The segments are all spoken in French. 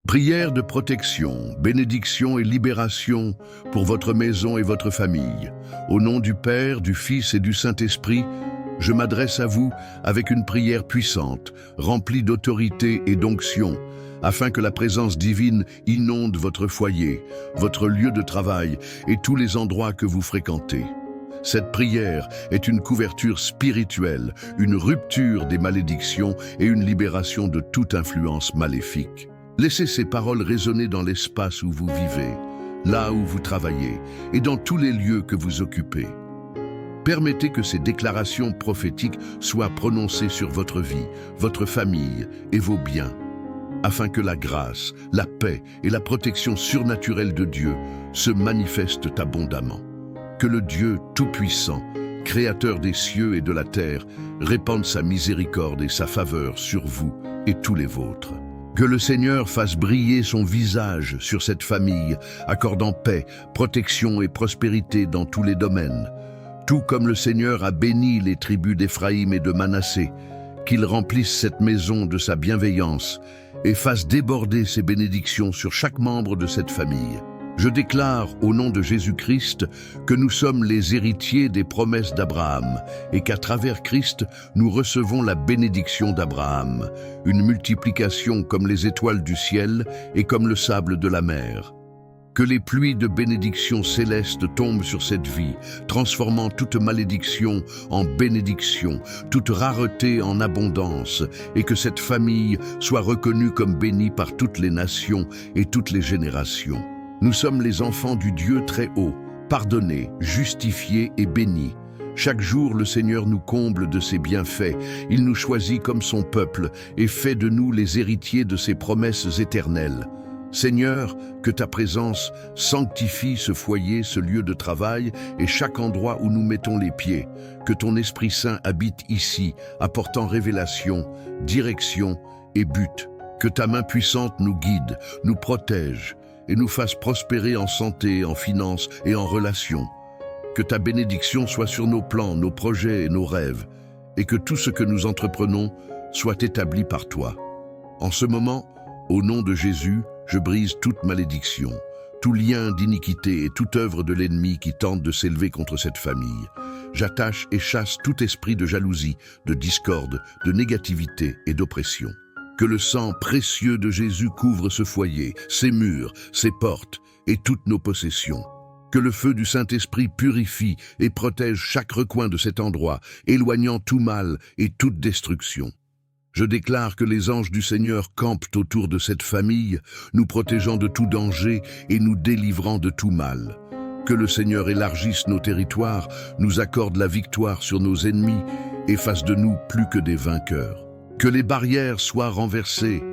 Prière de protection, bénédiction et libération pour votre maison et votre famille. Au nom du Père, du Fils et du Saint-Esprit, je m'adresse à vous avec une prière puissante, remplie d'autorité et d'onction, afin que la présence divine inonde votre foyer, votre lieu de travail et tous les endroits que vous fréquentez. Cette prière est une couverture spirituelle, une rupture des malédictions et une libération de toute influence maléfique. Laissez ces paroles résonner dans l'espace où vous vivez, là où vous travaillez et dans tous les lieux que vous occupez. Permettez que ces déclarations prophétiques soient prononcées sur votre vie, votre famille et vos biens, afin que la grâce, la paix et la protection surnaturelle de Dieu se manifestent abondamment. Que le Dieu Tout-Puissant, Créateur des cieux et de la terre, répande sa miséricorde et sa faveur sur vous et tous les vôtres. Que le Seigneur fasse briller son visage sur cette famille, accordant paix, protection et prospérité dans tous les domaines. Tout comme le Seigneur a béni les tribus d'Éphraïm et de Manassé, qu'il remplisse cette maison de sa bienveillance et fasse déborder ses bénédictions sur chaque membre de cette famille. Je déclare au nom de Jésus-Christ que nous sommes les héritiers des promesses d'Abraham et qu'à travers Christ, nous recevons la bénédiction d'Abraham, une multiplication comme les étoiles du ciel et comme le sable de la mer. Que les pluies de bénédiction céleste tombent sur cette vie, transformant toute malédiction en bénédiction, toute rareté en abondance, et que cette famille soit reconnue comme bénie par toutes les nations et toutes les générations. Nous sommes les enfants du Dieu très haut, pardonnés, justifiés et bénis. Chaque jour, le Seigneur nous comble de ses bienfaits. Il nous choisit comme son peuple et fait de nous les héritiers de ses promesses éternelles. Seigneur, que ta présence sanctifie ce foyer, ce lieu de travail et chaque endroit où nous mettons les pieds. Que ton Esprit Saint habite ici, apportant révélation, direction et but. Que ta main puissante nous guide, nous protège et nous fasse prospérer en santé, en finances et en relations. Que ta bénédiction soit sur nos plans, nos projets et nos rêves, et que tout ce que nous entreprenons soit établi par toi. En ce moment, au nom de Jésus, je brise toute malédiction, tout lien d'iniquité et toute œuvre de l'ennemi qui tente de s'élever contre cette famille. J'attache et chasse tout esprit de jalousie, de discorde, de négativité et d'oppression. Que le sang précieux de Jésus couvre ce foyer, ses murs, ses portes et toutes nos possessions. Que le feu du Saint-Esprit purifie et protège chaque recoin de cet endroit, éloignant tout mal et toute destruction. Je déclare que les anges du Seigneur campent autour de cette famille, nous protégeant de tout danger et nous délivrant de tout mal. Que le Seigneur élargisse nos territoires, nous accorde la victoire sur nos ennemis et fasse de nous plus que des vainqueurs. Que les barrières soient renversées,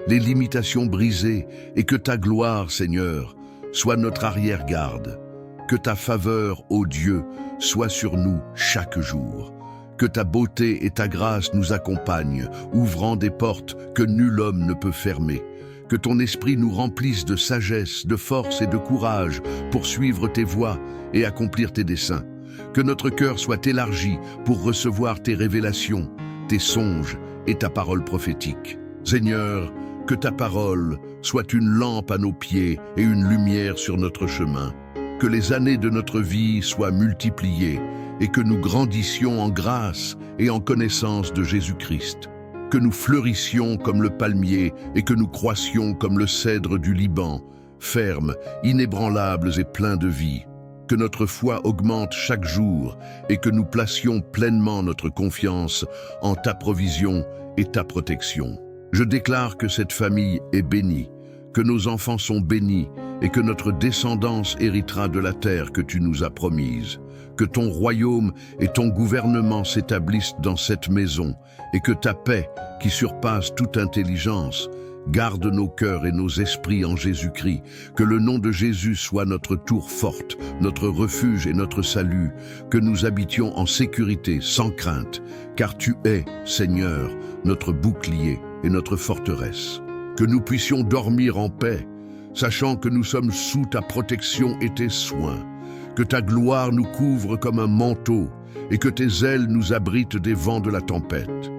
les limitations brisées, et que ta gloire, Seigneur, soit notre arrière-garde. Que ta faveur, ô Dieu, soit sur nous chaque jour. Que ta beauté et ta grâce nous accompagnent, ouvrant des portes que nul homme ne peut fermer. Que ton esprit nous remplisse de sagesse, de force et de courage pour suivre tes voies et accomplir tes desseins. Que notre cœur soit élargi pour recevoir tes révélations, tes songes et ta parole prophétique. Seigneur, que ta parole soit une lampe à nos pieds et une lumière sur notre chemin. Que les années de notre vie soient multipliées et que nous grandissions en grâce et en connaissance de Jésus-Christ. Que nous fleurissions comme le palmier et que nous croissions comme le cèdre du Liban, fermes, inébranlables et pleins de vie. Que notre foi augmente chaque jour et que nous placions pleinement notre confiance en ta provision et ta protection. Je déclare que cette famille est bénie, que nos enfants sont bénis et que notre descendance héritera de la terre que tu nous as promise. Que ton royaume et ton gouvernement s'établissent dans cette maison et que ta paix, qui surpasse toute intelligence, garde nos cœurs et nos esprits en Jésus-Christ. Que le nom de Jésus soit notre tour forte, notre refuge et notre salut. Que nous habitions en sécurité, sans crainte, car tu es, Seigneur, notre bouclier et notre forteresse. Que nous puissions dormir en paix, sachant que nous sommes sous ta protection et tes soins. Que ta gloire nous couvre comme un manteau et que tes ailes nous abritent des vents de la tempête.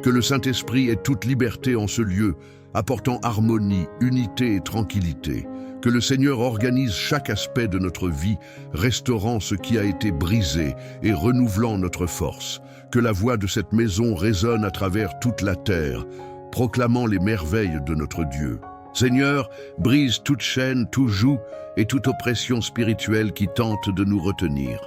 Que le Saint-Esprit ait toute liberté en ce lieu, apportant harmonie, unité et tranquillité. Que le Seigneur organise chaque aspect de notre vie, restaurant ce qui a été brisé et renouvelant notre force. Que la voix de cette maison résonne à travers toute la terre, proclamant les merveilles de notre Dieu. Seigneur, brise toute chaîne, tout joug et toute oppression spirituelle qui tente de nous retenir.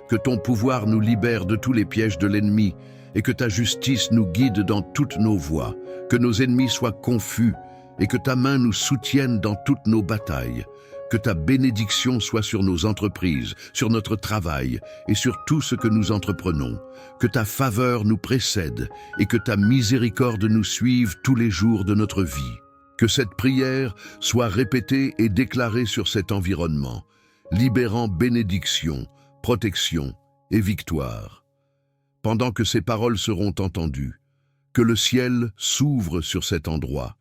Que ton pouvoir nous libère de tous les pièges de l'ennemi et que ta justice nous guide dans toutes nos voies. Que nos ennemis soient confus et que ta main nous soutienne dans toutes nos batailles. Que ta bénédiction soit sur nos entreprises, sur notre travail et sur tout ce que nous entreprenons. Que ta faveur nous précède et que ta miséricorde nous suive tous les jours de notre vie. Que cette prière soit répétée et déclarée sur cet environnement, libérant bénédiction, protection et victoire. Pendant que ces paroles seront entendues, que le ciel s'ouvre sur cet endroit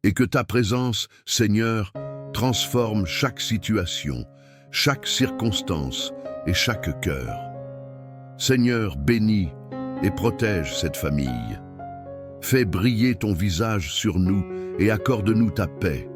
et que ta présence, Seigneur, transforme chaque situation, chaque circonstance et chaque cœur. Seigneur, bénis et protège cette famille. Fais briller ton visage sur nous et accorde-nous ta paix.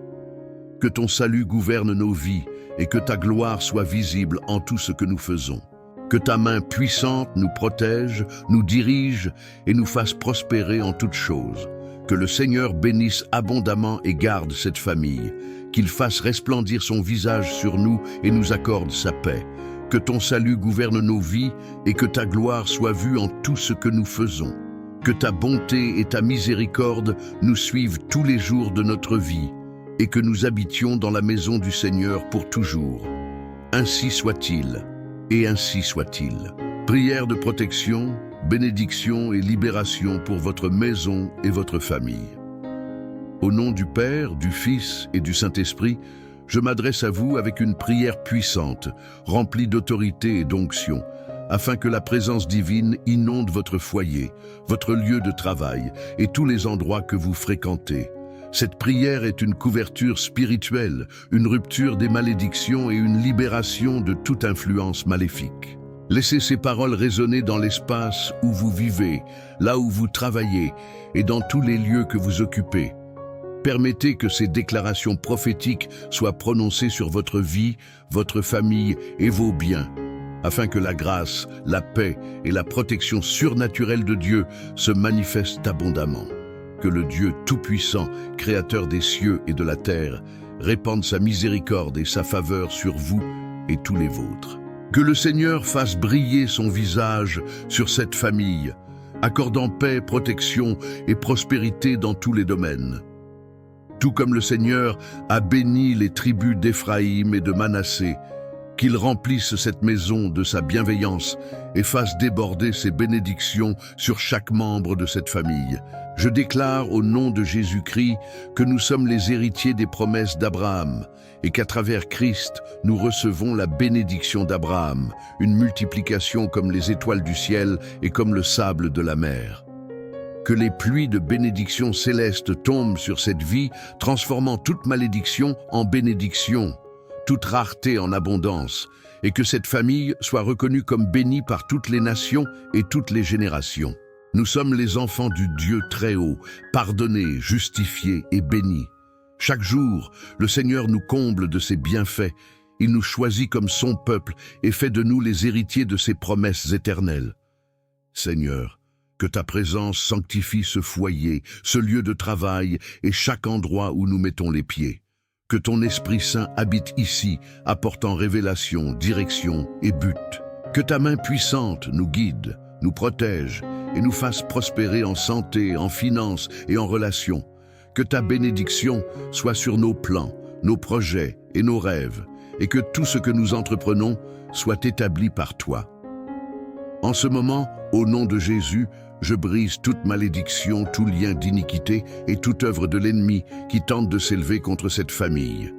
Que ton salut gouverne nos vies et que ta gloire soit visible en tout ce que nous faisons. Que ta main puissante nous protège, nous dirige et nous fasse prospérer en toutes choses. Que le Seigneur bénisse abondamment et garde cette famille, qu'il fasse resplendir son visage sur nous et nous accorde sa paix. Que ton salut gouverne nos vies et que ta gloire soit vue en tout ce que nous faisons. Que ta bonté et ta miséricorde nous suivent tous les jours de notre vie et que nous habitions dans la maison du Seigneur pour toujours. Ainsi soit-il, et ainsi soit-il. Prière de protection, bénédiction et libération pour votre maison et votre famille. Au nom du Père, du Fils et du Saint-Esprit, je m'adresse à vous avec une prière puissante, remplie d'autorité et d'onction, afin que la présence divine inonde votre foyer, votre lieu de travail et tous les endroits que vous fréquentez. Cette prière est une couverture spirituelle, une rupture des malédictions et une libération de toute influence maléfique. Laissez ces paroles résonner dans l'espace où vous vivez, là où vous travaillez et dans tous les lieux que vous occupez. Permettez que ces déclarations prophétiques soient prononcées sur votre vie, votre famille et vos biens, afin que la grâce, la paix et la protection surnaturelle de Dieu se manifestent abondamment. Que le Dieu Tout-Puissant, Créateur des cieux et de la terre, répande sa miséricorde et sa faveur sur vous et tous les vôtres. Que le Seigneur fasse briller son visage sur cette famille, accordant paix, protection et prospérité dans tous les domaines. Tout comme le Seigneur a béni les tribus d'Éphraïm et de Manassé, qu'il remplisse cette maison de sa bienveillance et fasse déborder ses bénédictions sur chaque membre de cette famille. Je déclare au nom de Jésus-Christ que nous sommes les héritiers des promesses d'Abraham et qu'à travers Christ, nous recevons la bénédiction d'Abraham, une multiplication comme les étoiles du ciel et comme le sable de la mer. Que les pluies de bénédiction céleste tombent sur cette vie, transformant toute malédiction en bénédiction, toute rareté en abondance, et que cette famille soit reconnue comme bénie par toutes les nations et toutes les générations. Nous sommes les enfants du Dieu très haut, pardonnés, justifiés et bénis. Chaque jour, le Seigneur nous comble de ses bienfaits. Il nous choisit comme son peuple et fait de nous les héritiers de ses promesses éternelles. Seigneur, que ta présence sanctifie ce foyer, ce lieu de travail et chaque endroit où nous mettons les pieds. Que ton Esprit Saint habite ici, apportant révélation, direction et but. Que ta main puissante nous guide, nous protège et nous fasse prospérer en santé, en finances et en relations. Que ta bénédiction soit sur nos plans, nos projets et nos rêves, et que tout ce que nous entreprenons soit établi par toi. En ce moment, au nom de Jésus, je brise toute malédiction, tout lien d'iniquité et toute œuvre de l'ennemi qui tente de s'élever contre cette famille.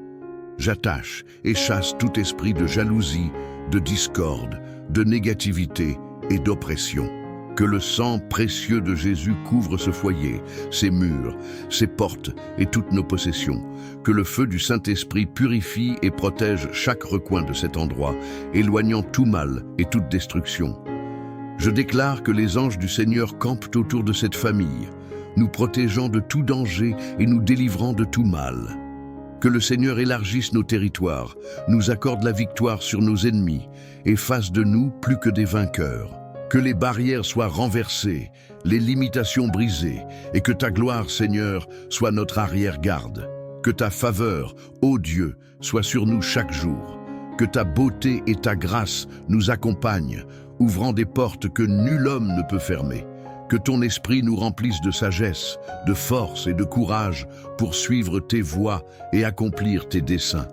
J'attache et chasse tout esprit de jalousie, de discorde, de négativité et d'oppression. Que le sang précieux de Jésus couvre ce foyer, ses murs, ses portes et toutes nos possessions. Que le feu du Saint-Esprit purifie et protège chaque recoin de cet endroit, éloignant tout mal et toute destruction. Je déclare que les anges du Seigneur campent autour de cette famille, nous protégeant de tout danger et nous délivrant de tout mal. Que le Seigneur élargisse nos territoires, nous accorde la victoire sur nos ennemis et fasse de nous plus que des vainqueurs. Que les barrières soient renversées, les limitations brisées, et que ta gloire, Seigneur, soit notre arrière-garde. Que ta faveur, ô Dieu, soit sur nous chaque jour. Que ta beauté et ta grâce nous accompagnent, ouvrant des portes que nul homme ne peut fermer. Que ton esprit nous remplisse de sagesse, de force et de courage pour suivre tes voies et accomplir tes desseins.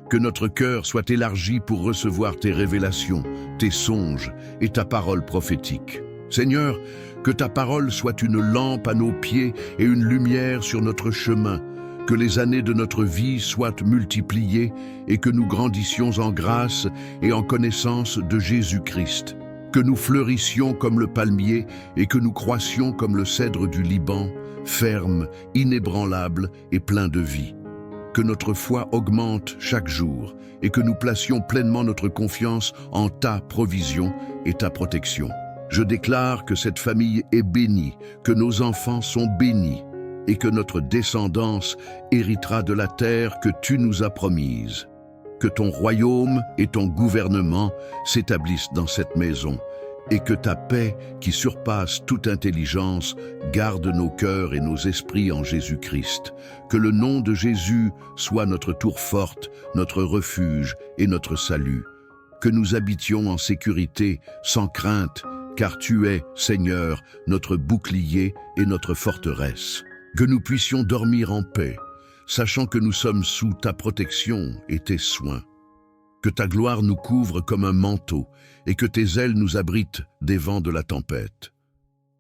Que notre cœur soit élargi pour recevoir tes révélations, tes songes et ta parole prophétique. Seigneur, que ta parole soit une lampe à nos pieds et une lumière sur notre chemin. Que les années de notre vie soient multipliées et que nous grandissions en grâce et en connaissance de Jésus-Christ. Que nous fleurissions comme le palmier et que nous croissions comme le cèdre du Liban, ferme, inébranlable et plein de vie. Que notre foi augmente chaque jour et que nous placions pleinement notre confiance en ta provision et ta protection. Je déclare que cette famille est bénie, que nos enfants sont bénis et que notre descendance héritera de la terre que tu nous as promise. Que ton royaume et ton gouvernement s'établissent dans cette maison et que ta paix, qui surpasse toute intelligence, garde nos cœurs et nos esprits en Jésus-Christ. Que le nom de Jésus soit notre tour forte, notre refuge et notre salut. Que nous habitions en sécurité, sans crainte, car tu es, Seigneur, notre bouclier et notre forteresse. Que nous puissions dormir en paix, sachant que nous sommes sous ta protection et tes soins. Que ta gloire nous couvre comme un manteau et que tes ailes nous abritent des vents de la tempête.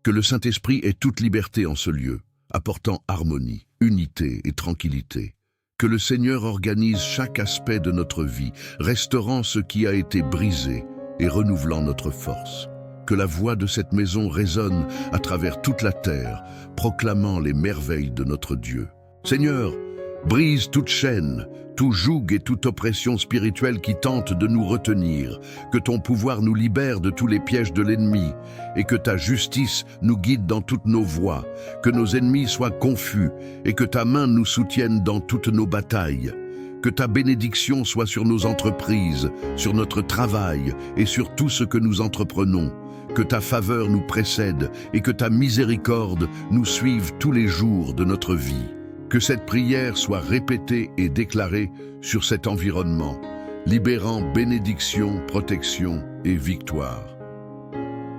Que le Saint-Esprit ait toute liberté en ce lieu, apportant harmonie, unité et tranquillité. Que le Seigneur organise chaque aspect de notre vie, restaurant ce qui a été brisé et renouvelant notre force. Que la voix de cette maison résonne à travers toute la terre, proclamant les merveilles de notre Dieu. Seigneur, brise toute chaîne, tout joug et toute oppression spirituelle qui tente de nous retenir. Que ton pouvoir nous libère de tous les pièges de l'ennemi et que ta justice nous guide dans toutes nos voies. Que nos ennemis soient confus et que ta main nous soutienne dans toutes nos batailles. Que ta bénédiction soit sur nos entreprises, sur notre travail et sur tout ce que nous entreprenons. Que ta faveur nous précède et que ta miséricorde nous suive tous les jours de notre vie. Que cette prière soit répétée et déclarée sur cet environnement, libérant bénédiction, protection et victoire.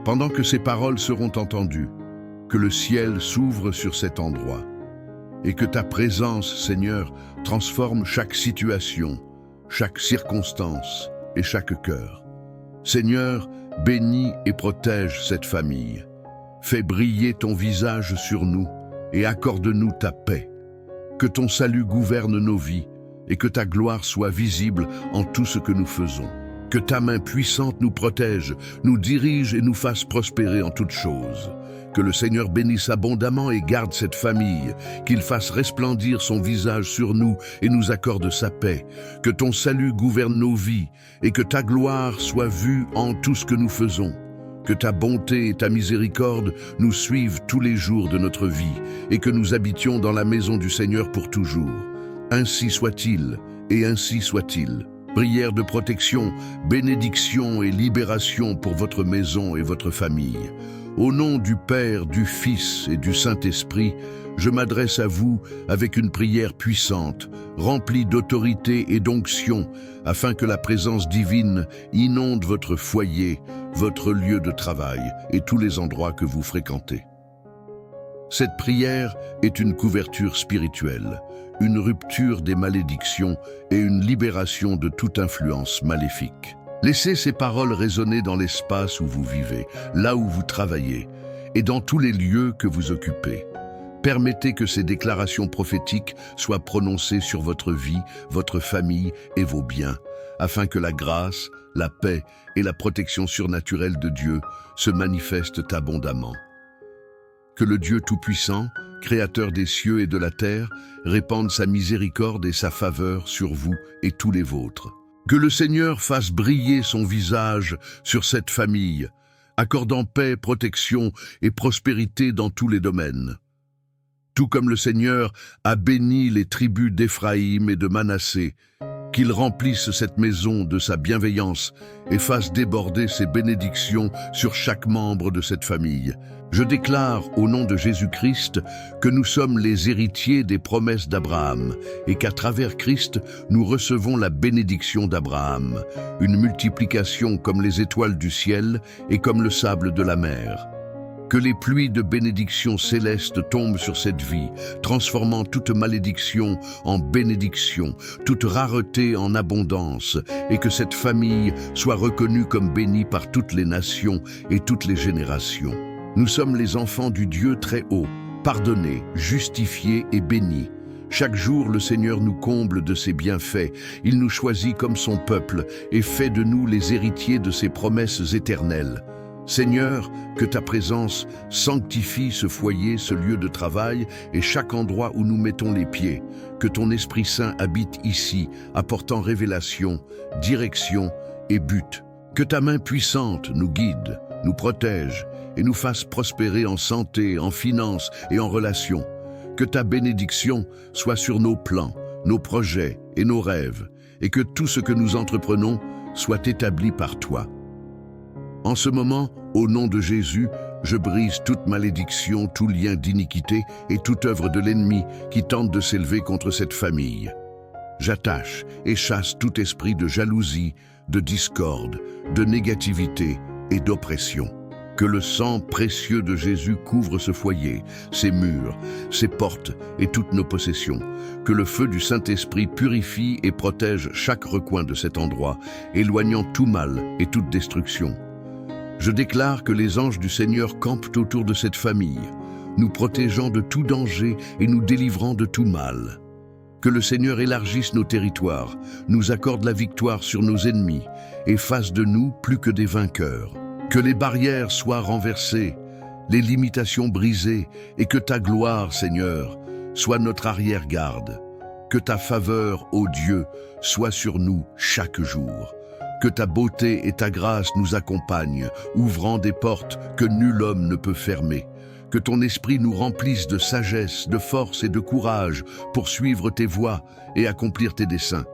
Pendant que ces paroles seront entendues, que le ciel s'ouvre sur cet endroit et que ta présence, Seigneur, transforme chaque situation, chaque circonstance et chaque cœur. Seigneur, bénis et protège cette famille. Fais briller ton visage sur nous et accorde-nous ta paix. Que ton salut gouverne nos vies et que ta gloire soit visible en tout ce que nous faisons. Que ta main puissante nous protège, nous dirige et nous fasse prospérer en toutes choses. Que le Seigneur bénisse abondamment et garde cette famille, qu'il fasse resplendir son visage sur nous et nous accorde sa paix. Que ton salut gouverne nos vies et que ta gloire soit vue en tout ce que nous faisons. Que ta bonté et ta miséricorde nous suivent tous les jours de notre vie et que nous habitions dans la maison du Seigneur pour toujours. Ainsi soit-il et ainsi soit-il. Prière de protection, bénédiction et libération pour votre maison et votre famille. Au nom du Père, du Fils et du Saint-Esprit, je m'adresse à vous avec une prière puissante, remplie d'autorité et d'onction, afin que la présence divine inonde votre foyer, votre lieu de travail et tous les endroits que vous fréquentez. Cette prière est une couverture spirituelle, une rupture des malédictions et une libération de toute influence maléfique. Laissez ces paroles résonner dans l'espace où vous vivez, là où vous travaillez et dans tous les lieux que vous occupez. Permettez que ces déclarations prophétiques soient prononcées sur votre vie, votre famille et vos biens, afin que la grâce, la paix et la protection surnaturelle de Dieu se manifestent abondamment. Que le Dieu Tout-Puissant, Créateur des cieux et de la terre, répande sa miséricorde et sa faveur sur vous et tous les vôtres. Que le Seigneur fasse briller son visage sur cette famille, accordant paix, protection et prospérité dans tous les domaines. tout comme le Seigneur a béni les tribus d'Éphraïm et de Manassé, qu'il remplisse cette maison de sa bienveillance et fasse déborder ses bénédictions sur chaque membre de cette famille. Je déclare au nom de Jésus-Christ que nous sommes les héritiers des promesses d'Abraham et qu'à travers Christ, nous recevons la bénédiction d'Abraham, une multiplication comme les étoiles du ciel et comme le sable de la mer. Que les pluies de bénédiction céleste tombent sur cette vie, transformant toute malédiction en bénédiction, toute rareté en abondance, et que cette famille soit reconnue comme bénie par toutes les nations et toutes les générations. Nous sommes les enfants du Dieu très haut, pardonnés, justifiés et bénis. Chaque jour, le Seigneur nous comble de ses bienfaits. Il nous choisit comme son peuple et fait de nous les héritiers de ses promesses éternelles. Seigneur, que ta présence sanctifie ce foyer, ce lieu de travail et chaque endroit où nous mettons les pieds. Que ton Esprit Saint habite ici, apportant révélation, direction et but. Que ta main puissante nous guide, nous protège et nous fasse prospérer en santé, en finances et en relations. Que ta bénédiction soit sur nos plans, nos projets et nos rêves, et que tout ce que nous entreprenons soit établi par toi. En ce moment, au nom de Jésus, je brise toute malédiction, tout lien d'iniquité et toute œuvre de l'ennemi qui tente de s'élever contre cette famille. J'attache et chasse tout esprit de jalousie, de discorde, de négativité et d'oppression. Que le sang précieux de Jésus couvre ce foyer, ses murs, ses portes et toutes nos possessions. Que le feu du Saint-Esprit purifie et protège chaque recoin de cet endroit, éloignant tout mal et toute destruction. Je déclare que les anges du Seigneur campent autour de cette famille, nous protégeant de tout danger et nous délivrant de tout mal. Que le Seigneur élargisse nos territoires, nous accorde la victoire sur nos ennemis et fasse de nous plus que des vainqueurs. Que les barrières soient renversées, les limitations brisées et que ta gloire, Seigneur, soit notre arrière-garde. Que ta faveur, ô Dieu, soit sur nous chaque jour. Que ta beauté et ta grâce nous accompagnent, ouvrant des portes que nul homme ne peut fermer. Que ton esprit nous remplisse de sagesse, de force et de courage pour suivre tes voies et accomplir tes desseins.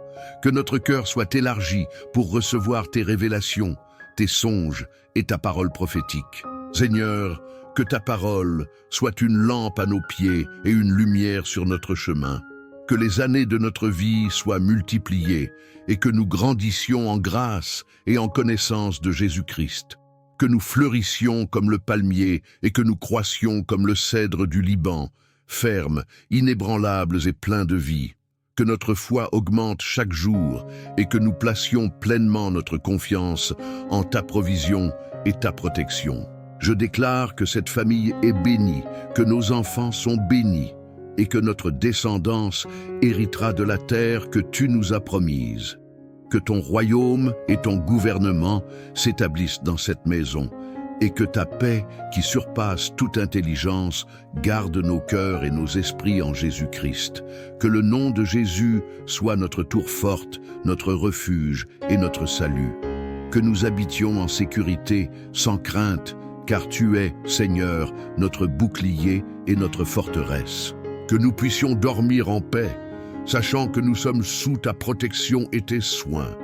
Que notre cœur soit élargi pour recevoir tes révélations, tes songes et ta parole prophétique. Seigneur, que ta parole soit une lampe à nos pieds et une lumière sur notre chemin. Que les années de notre vie soient multipliées et que nous grandissions en grâce et en connaissance de Jésus-Christ. Que nous fleurissions comme le palmier et que nous croissions comme le cèdre du Liban, fermes, inébranlables et pleins de vie. Que notre foi augmente chaque jour et que nous placions pleinement notre confiance en ta provision et ta protection. Je déclare que cette famille est bénie, que nos enfants sont bénis et que notre descendance héritera de la terre que tu nous as promise. Que ton royaume et ton gouvernement s'établissent dans cette maison et que ta paix, qui surpasse toute intelligence, garde nos cœurs et nos esprits en Jésus-Christ. Que le nom de Jésus soit notre tour forte, notre refuge et notre salut. Que nous habitions en sécurité, sans crainte, car tu es, Seigneur, notre bouclier et notre forteresse. Que nous puissions dormir en paix, sachant que nous sommes sous ta protection et tes soins.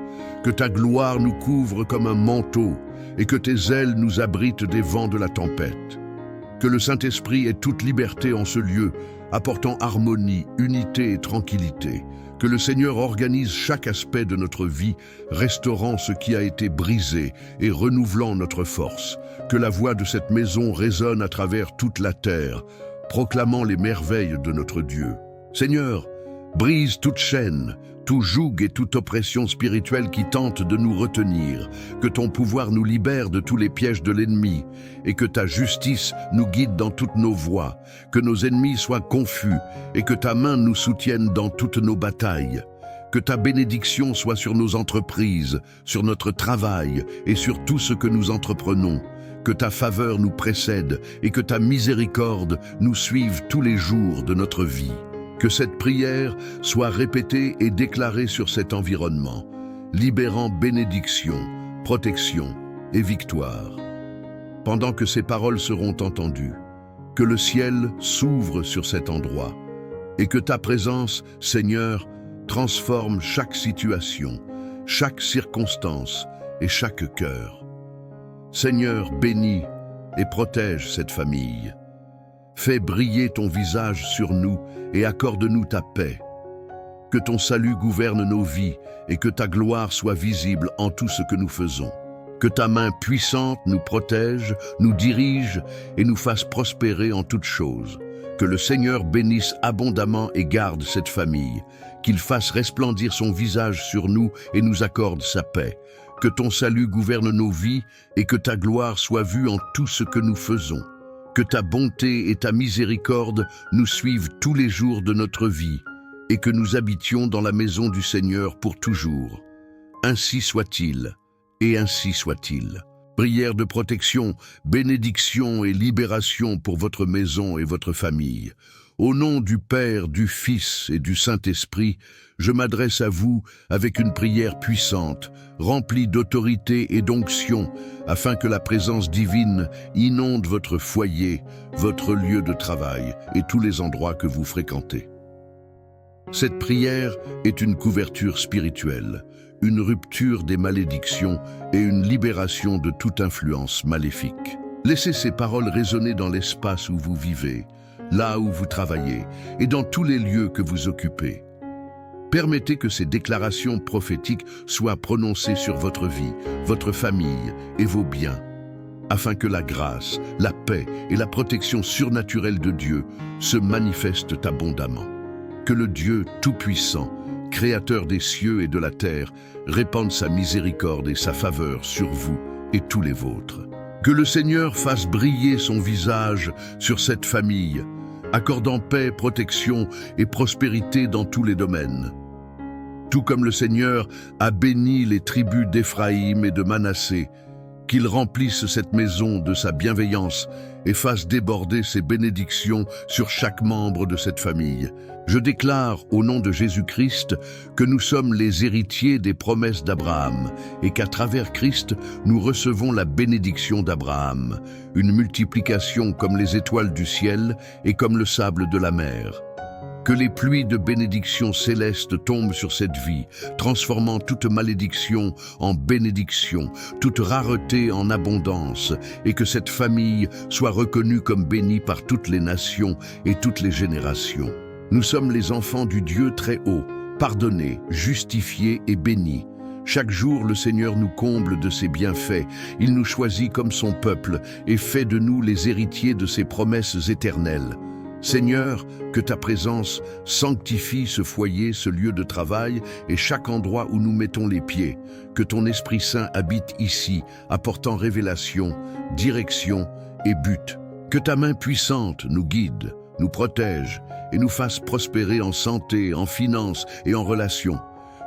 Que ta gloire nous couvre comme un manteau et que tes ailes nous abritent des vents de la tempête. Que le Saint-Esprit ait toute liberté en ce lieu, apportant harmonie, unité et tranquillité. Que le Seigneur organise chaque aspect de notre vie, restaurant ce qui a été brisé et renouvelant notre force. Que la voix de cette maison résonne à travers toute la terre, proclamant les merveilles de notre Dieu. Seigneur, brise toute chaîne, tout joug et toute oppression spirituelle qui tente de nous retenir. Que ton pouvoir nous libère de tous les pièges de l'ennemi et que ta justice nous guide dans toutes nos voies. Que nos ennemis soient confus et que ta main nous soutienne dans toutes nos batailles. Que ta bénédiction soit sur nos entreprises, sur notre travail et sur tout ce que nous entreprenons. Que ta faveur nous précède et que ta miséricorde nous suive tous les jours de notre vie. Que cette prière soit répétée et déclarée sur cet environnement, libérant bénédiction, protection et victoire. Pendant que ces paroles seront entendues, Que le ciel s'ouvre sur cet endroit et que ta présence, Seigneur, transforme chaque situation, chaque circonstance et chaque cœur. Seigneur, bénis et protège cette famille. Fais briller ton visage sur nous et accorde-nous ta paix. Que ton salut gouverne nos vies et que ta gloire soit visible en tout ce que nous faisons. Que ta main puissante nous protège, nous dirige et nous fasse prospérer en toutes choses. Que le Seigneur bénisse abondamment et garde cette famille, qu'il fasse resplendir son visage sur nous et nous accorde sa paix. Que ton salut gouverne nos vies et que ta gloire soit vue en tout ce que nous faisons. Que ta bonté et ta miséricorde nous suivent tous les jours de notre vie et que nous habitions dans la maison du Seigneur pour toujours. Ainsi soit-il, et ainsi soit-il. Prière de protection, bénédiction et libération pour votre maison et votre famille. Au nom du Père, du Fils et du Saint-Esprit, je m'adresse à vous avec une prière puissante, remplie d'autorité et d'onction, afin que la présence divine inonde votre foyer, votre lieu de travail et tous les endroits que vous fréquentez. Cette prière est une couverture spirituelle, une rupture des malédictions et une libération de toute influence maléfique. Laissez ces paroles résonner dans l'espace où vous vivez, là où vous travaillez et dans tous les lieux que vous occupez. Permettez que ces déclarations prophétiques soient prononcées sur votre vie, votre famille et vos biens, afin que la grâce, la paix et la protection surnaturelle de Dieu se manifestent abondamment. Que le Dieu Tout-Puissant, Créateur des cieux et de la terre, répande sa miséricorde et sa faveur sur vous et tous les vôtres. Que le Seigneur fasse briller son visage sur cette famille, accordant paix, protection et prospérité dans tous les domaines. Tout comme le Seigneur a béni les tribus d'Éphraïm et de Manassé, qu'il remplisse cette maison de sa bienveillance et fasse déborder ses bénédictions sur chaque membre de cette famille. Je déclare au nom de Jésus-Christ que nous sommes les héritiers des promesses d'Abraham et qu'à travers Christ, nous recevons la bénédiction d'Abraham, une multiplication comme les étoiles du ciel et comme le sable de la mer. Que les pluies de bénédiction céleste tombent sur cette vie, transformant toute malédiction en bénédiction, toute rareté en abondance, et que cette famille soit reconnue comme bénie par toutes les nations et toutes les générations. Nous sommes les enfants du Dieu très haut, pardonnés, justifiés et bénis. Chaque jour, le Seigneur nous comble de ses bienfaits. Il nous choisit comme son peuple et fait de nous les héritiers de ses promesses éternelles. Seigneur, que ta présence sanctifie ce foyer, ce lieu de travail et chaque endroit où nous mettons les pieds. Que ton Esprit Saint habite ici, apportant révélation, direction et but. Que ta main puissante nous guide, nous protège et nous fasse prospérer en santé, en finances et en relations.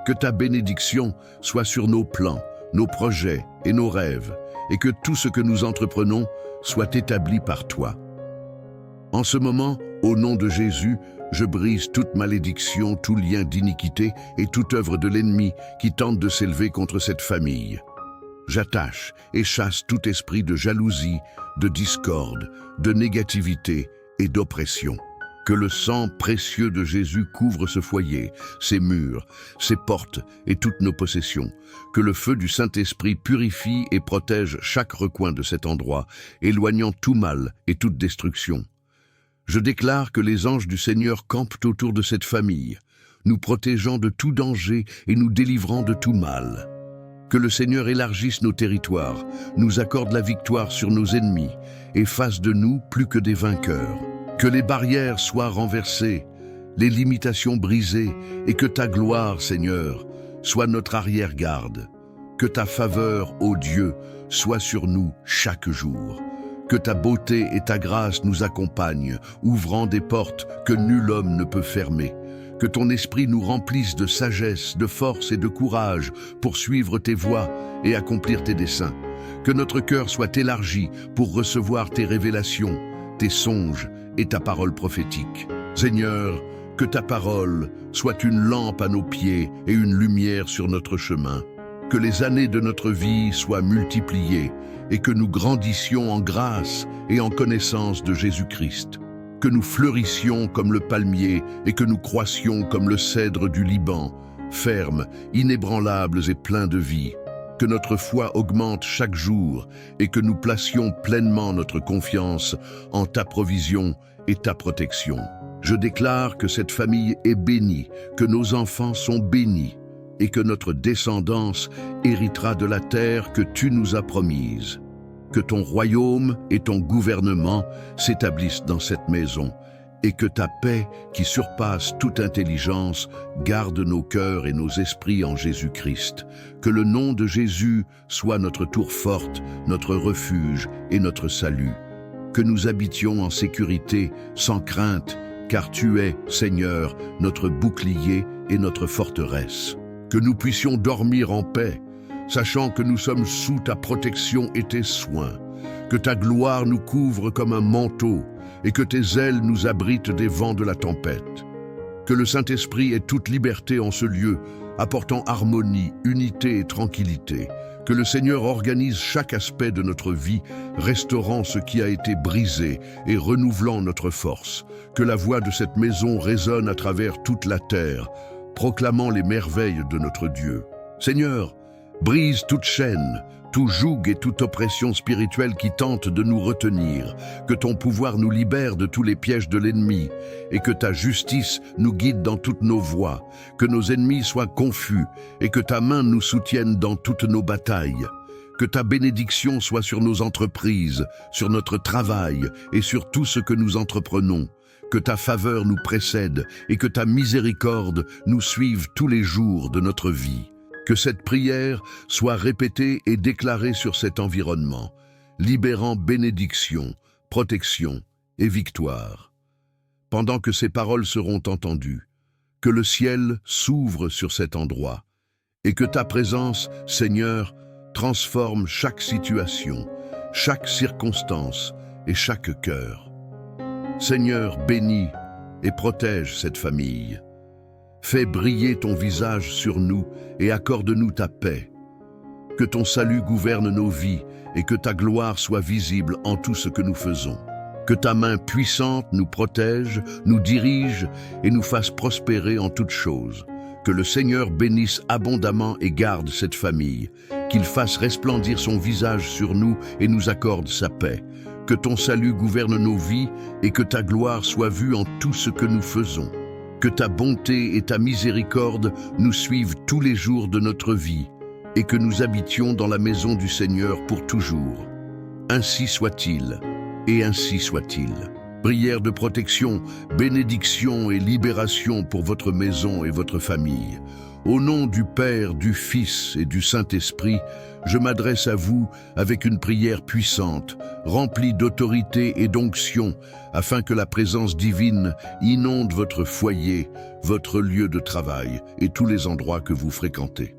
Que ta bénédiction soit sur nos plans, nos projets et nos rêves, et que tout ce que nous entreprenons soit établi par toi. En ce moment, au nom de Jésus, je brise toute malédiction, tout lien d'iniquité et toute œuvre de l'ennemi qui tente de s'élever contre cette famille. J'attache et chasse tout esprit de jalousie, de discorde, de négativité et d'oppression. Que le sang précieux de Jésus couvre ce foyer, ses murs, ses portes et toutes nos possessions. Que le feu du Saint-Esprit purifie et protège chaque recoin de cet endroit, éloignant tout mal et toute destruction. Je déclare que les anges du Seigneur campent autour de cette famille, nous protégeant de tout danger et nous délivrant de tout mal. Que le Seigneur élargisse nos territoires, nous accorde la victoire sur nos ennemis et fasse de nous plus que des vainqueurs. Que les barrières soient renversées, les limitations brisées et que ta gloire, Seigneur, soit notre arrière-garde. Que ta faveur, ô Dieu, soit sur nous chaque jour. Que ta beauté et ta grâce nous accompagnent, ouvrant des portes que nul homme ne peut fermer. Que ton esprit nous remplisse de sagesse, de force et de courage pour suivre tes voies et accomplir tes desseins. Que notre cœur soit élargi pour recevoir tes révélations, tes songes et ta parole prophétique. Seigneur, que ta parole soit une lampe à nos pieds et une lumière sur notre chemin. que les années de notre vie soient multipliées et que nous grandissions en grâce et en connaissance de Jésus-Christ. Que nous fleurissions comme le palmier et que nous croissions comme le cèdre du Liban, fermes, inébranlables et pleins de vie. Que notre foi augmente chaque jour et que nous placions pleinement notre confiance en ta provision et ta protection. Je déclare que cette famille est bénie, que nos enfants sont bénis et que notre descendance héritera de la terre que tu nous as promise. Que ton royaume et ton gouvernement s'établissent dans cette maison et que ta paix, qui surpasse toute intelligence, garde nos cœurs et nos esprits en Jésus-Christ. Que le nom de Jésus soit notre tour forte, notre refuge et notre salut. Que nous habitions en sécurité, sans crainte, car tu es, Seigneur, notre bouclier et notre forteresse. Que nous puissions dormir en paix, sachant que nous sommes sous ta protection et tes soins. Que ta gloire nous couvre comme un manteau et que tes ailes nous abritent des vents de la tempête. Que le Saint-Esprit ait toute liberté en ce lieu, apportant harmonie, unité et tranquillité. Que le Seigneur organise chaque aspect de notre vie, restaurant ce qui a été brisé et renouvelant notre force. Que la voix de cette maison résonne à travers toute la terre, proclamant les merveilles de notre Dieu. Seigneur, brise toute chaîne, tout joug et toute oppression spirituelle qui tente de nous retenir. Que ton pouvoir nous libère de tous les pièges de l'ennemi et que ta justice nous guide dans toutes nos voies. Que nos ennemis soient confus et que ta main nous soutienne dans toutes nos batailles. Que ta bénédiction soit sur nos entreprises, sur notre travail et sur tout ce que nous entreprenons. Que ta faveur nous précède et que ta miséricorde nous suive tous les jours de notre vie. Que cette prière soit répétée et déclarée sur cet environnement, libérant bénédiction, protection et victoire. Pendant que ces paroles seront entendues, que le ciel s'ouvre sur cet endroit et que ta présence, Seigneur, transforme chaque situation, chaque circonstance et chaque cœur. Seigneur, bénis et protège cette famille. Fais briller ton visage sur nous et accorde-nous ta paix. Que ton salut gouverne nos vies et que ta gloire soit visible en tout ce que nous faisons. Que ta main puissante nous protège, nous dirige et nous fasse prospérer en toutes choses. Que le Seigneur bénisse abondamment et garde cette famille. Qu'il fasse resplendir son visage sur nous et nous accorde sa paix. Que ton salut gouverne nos vies et que ta gloire soit vue en tout ce que nous faisons. Que ta bonté et ta miséricorde nous suivent tous les jours de notre vie et que nous habitions dans la maison du Seigneur pour toujours. Ainsi soit-il, et ainsi soit-il. Prière de protection, bénédiction et libération pour votre maison et votre famille. Au nom du Père, du Fils et du Saint-Esprit, je m'adresse à vous avec une prière puissante, remplie d'autorité et d'onction, afin que la présence divine inonde votre foyer, votre lieu de travail et tous les endroits que vous fréquentez.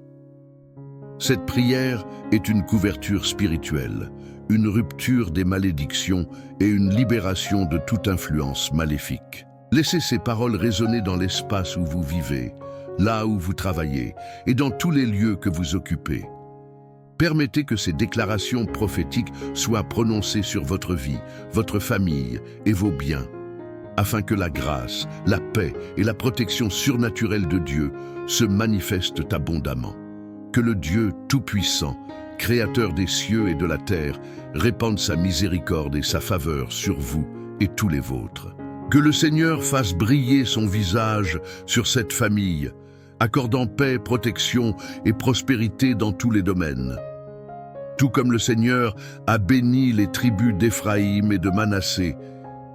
Cette prière est une couverture spirituelle, une rupture des malédictions et une libération de toute influence maléfique. Laissez ces paroles résonner dans l'espace où vous vivez, là où vous travaillez et dans tous les lieux que vous occupez. Permettez que ces déclarations prophétiques soient prononcées sur votre vie, votre famille et vos biens, afin que la grâce, la paix et la protection surnaturelle de Dieu se manifestent abondamment. Que le Dieu Tout-Puissant, Créateur des cieux et de la terre, répande sa miséricorde et sa faveur sur vous et tous les vôtres. Que le Seigneur fasse briller son visage sur cette famille, accordant paix, protection et prospérité dans tous les domaines. Tout comme le Seigneur a béni les tribus d'Éphraïm et de Manassé,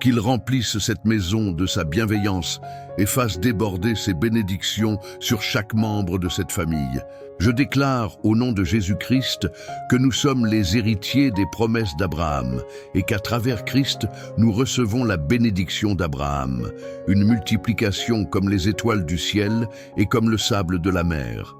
qu'il remplisse cette maison de sa bienveillance et fasse déborder ses bénédictions sur chaque membre de cette famille. Je déclare au nom de Jésus-Christ que nous sommes les héritiers des promesses d'Abraham et qu'à travers Christ, nous recevons la bénédiction d'Abraham, une multiplication comme les étoiles du ciel et comme le sable de la mer.